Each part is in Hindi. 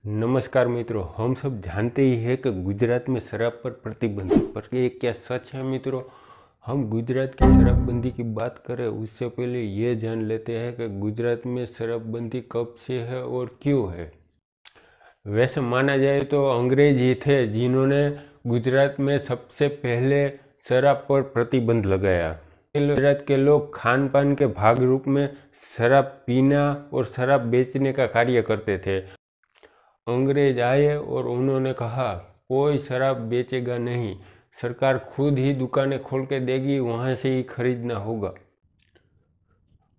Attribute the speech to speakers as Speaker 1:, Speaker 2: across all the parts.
Speaker 1: नमस्कार मित्रों, हम सब जानते ही हैं कि गुजरात में शराब पर प्रतिबंध है, पर ये क्या सच है मित्रों? हम गुजरात की शराबबंदी की बात करें उससे पहले ये जान लेते हैं कि गुजरात में शराबबंदी कब से है और क्यों है। वैसे माना जाए तो अंग्रेज ही थे जिन्होंने गुजरात में सबसे पहले शराब पर प्रतिबंध लगाया। गुजरात के लोग खान पान के भाग रूप में शराब पीना और शराब बेचने का कार्य करते थे। अंग्रेज आए और उन्होंने कहा कोई शराब बेचेगा नहीं, सरकार खुद ही दुकानें खोल के देगी, वहाँ से ही खरीदना होगा।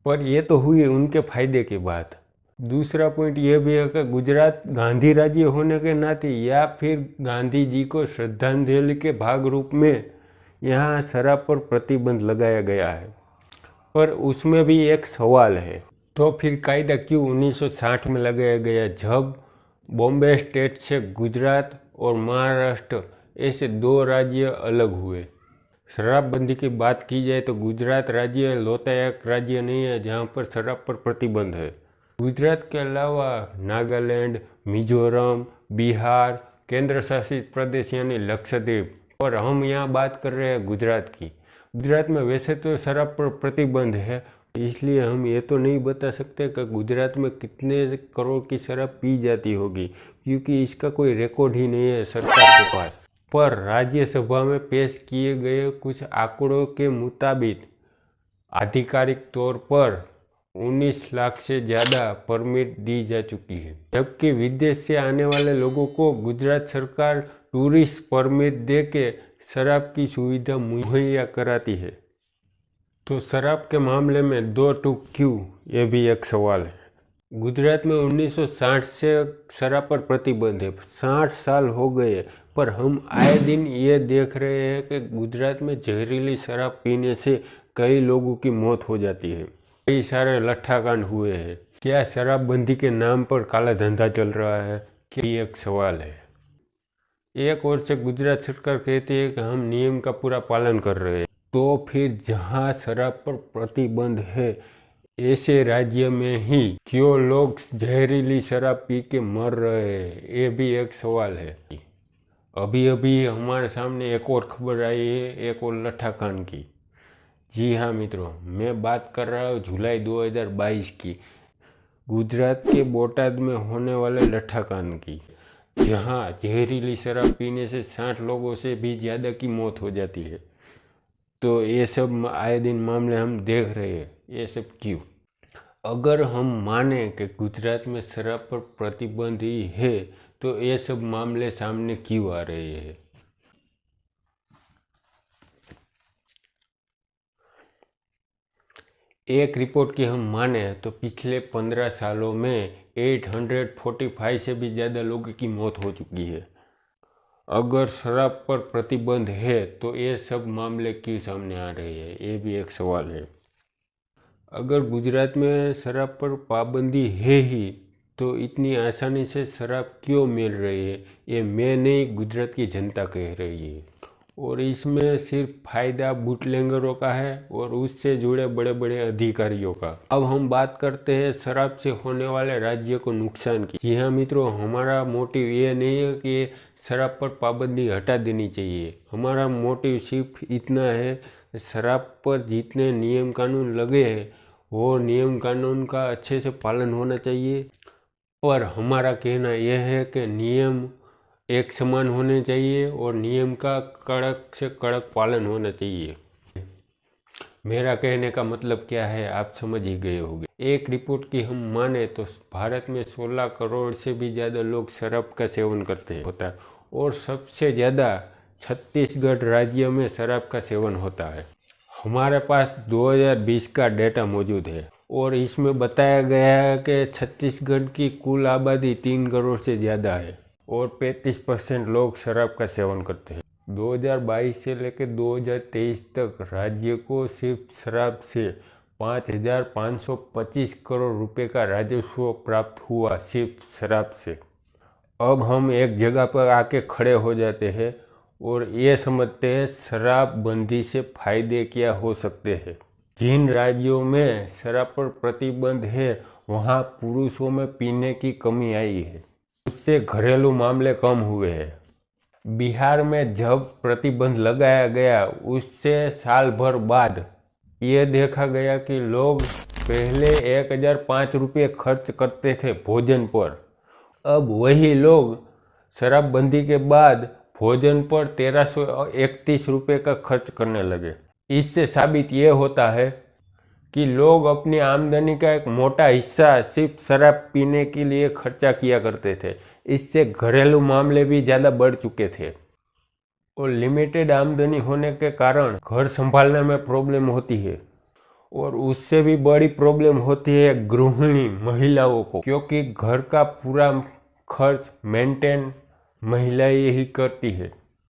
Speaker 1: पर यह तो हुई उनके फायदे की बात। दूसरा पॉइंट यह भी है कि गुजरात गांधी राज्य होने के नाते या फिर गांधी जी को श्रद्धांजलि के भाग रूप में यहाँ शराब पर प्रतिबंध लगाया गया है। पर उसमें भी एक सवाल है, तो फिर कायदा क्यों 1960 में लगाया गया, जब बॉम्बे स्टेट से गुजरात और महाराष्ट्र ऐसे दो राज्य अलग हुए। शराबबंदी की बात की जाए तो गुजरात राज्य लोतायक राज्य नहीं है जहाँ पर शराब पर प्रतिबंध है। गुजरात के अलावा नागालैंड, मिजोरम, बिहार, केंद्र शासित प्रदेश यानी लक्षद्वीप, और हम यहाँ बात कर रहे हैं गुजरात की। गुजरात में वैसे तो शराब पर प्रतिबंध है, इसलिए हम ये तो नहीं बता सकते कि गुजरात में कितने करोड़ की शराब पी जाती होगी, क्योंकि इसका कोई रिकॉर्ड ही नहीं है सरकार के पास। पर राज्यसभा में पेश किए गए कुछ आंकड़ों के मुताबिक आधिकारिक तौर पर 19 लाख से ज़्यादा परमिट दी जा चुकी है, जबकि विदेश से आने वाले लोगों को गुजरात सरकार टूरिस्ट परमिट दे के शराब की सुविधा मुहैया कराती है। तो शराब के मामले में दो टूक क्यों, ये भी एक सवाल है। गुजरात में 1960 से शराब पर प्रतिबंध है, 60 साल हो गए, पर हम आए दिन ये देख रहे हैं कि गुजरात में जहरीली शराब पीने से कई लोगों की मौत हो जाती है, कई सारे लट्ठाकांड हुए हैं। क्या शराबबंदी के नाम पर काला धंधा चल रहा है, क्या ये एक सवाल है। एक ओर से गुजरात सरकार कहती है कि हम नियम का पूरा पालन कर रहे हैं, तो फिर जहां शराब पर प्रतिबंध है ऐसे राज्य में ही क्यों लोग जहरीली शराब पी के मर रहे हैं, ये भी एक सवाल है। अभी अभी हमारे सामने एक और खबर आई है, एक और लट्ठाकांड की। जी हाँ मित्रों, मैं बात कर रहा हूँ जुलाई 2022 की, गुजरात के बोटाद में होने वाले लट्ठाकांड की, जहाँ जहरीली शराब पीने से 60 लोगों से भी ज़्यादा की मौत हो जाती है। तो ये सब आए दिन मामले हम देख रहे हैं, ये सब क्यों? अगर हम माने कि गुजरात में शराब पर प्रतिबंध ही है, तो ये सब मामले सामने क्यों आ रहे हैं? एक रिपोर्ट की हम माने तो पिछले 15 सालों में 845 से भी ज़्यादा लोगों की मौत हो चुकी है। अगर शराब पर प्रतिबंध है तो ये सब मामले क्यों सामने आ रहे हैं, ये भी एक सवाल है। अगर गुजरात में शराब पर पाबंदी है ही, तो इतनी आसानी से शराब क्यों मिल रही है, ये मैं नहीं, गुजरात की जनता कह रही है। और इसमें सिर्फ फायदा बूटलेंगरों का है और उससे जुड़े बड़े बड़े अधिकारियों का। अब हम बात करते हैं शराब से होने वाले राज्य को नुकसान की। जी हाँ मित्रों, हमारा मोटिव ये नहीं है कि शराब पर पाबंदी हटा देनी चाहिए। हमारा मोटिव सिर्फ इतना है, शराब पर जितने नियम कानून लगे हैं वो नियम कानून का अच्छे से पालन होना चाहिए। और हमारा कहना यह है कि नियम एक समान होने चाहिए और नियम का कड़क से कड़क पालन होना चाहिए। मेरा कहने का मतलब क्या है आप समझ ही गए होंगे। एक रिपोर्ट की हम माने तो भारत में 16 करोड़ से भी ज़्यादा लोग शराब का सेवन करते होता है, और सबसे ज़्यादा छत्तीसगढ़ राज्य में शराब का सेवन होता है। हमारे पास 2020 का डेटा मौजूद है और इसमें बताया गया है कि छत्तीसगढ़ की कुल आबादी 3 करोड़ से ज़्यादा है और 35% लोग शराब का सेवन करते हैं। 2022 से लेकर 2023 तक राज्य को सिर्फ शराब से 5,525 करोड़ रुपए का राजस्व प्राप्त हुआ, सिर्फ शराब से। अब हम एक जगह पर आके खड़े हो जाते हैं और ये समझते हैं शराबबंदी से फायदे क्या हो सकते हैं। जिन राज्यों में शराब पर प्रतिबंध है वहाँ पुरुषों में पीने की कमी आई है। उस इससे घरेलू मामले कम हुए हैं। बिहार में जब प्रतिबंध लगाया गया उससे साल भर बाद ये देखा गया कि लोग पहले 1005 रुपये खर्च करते थे भोजन पर, अब वही लोग शराबबंदी के बाद भोजन पर 1331 रुपये का खर्च करने लगे। इससे साबित ये होता है कि लोग अपनी आमदनी का एक मोटा हिस्सा सिर्फ शराब पीने के लिए खर्चा किया करते थे। इससे घरेलू मामले भी ज़्यादा बढ़ चुके थे और लिमिटेड आमदनी होने के कारण घर संभालने में प्रॉब्लम होती है और उससे भी बड़ी प्रॉब्लम होती है गृहिणी महिलाओं को, क्योंकि घर का पूरा खर्च मेंटेन महिलाएं ही करती है।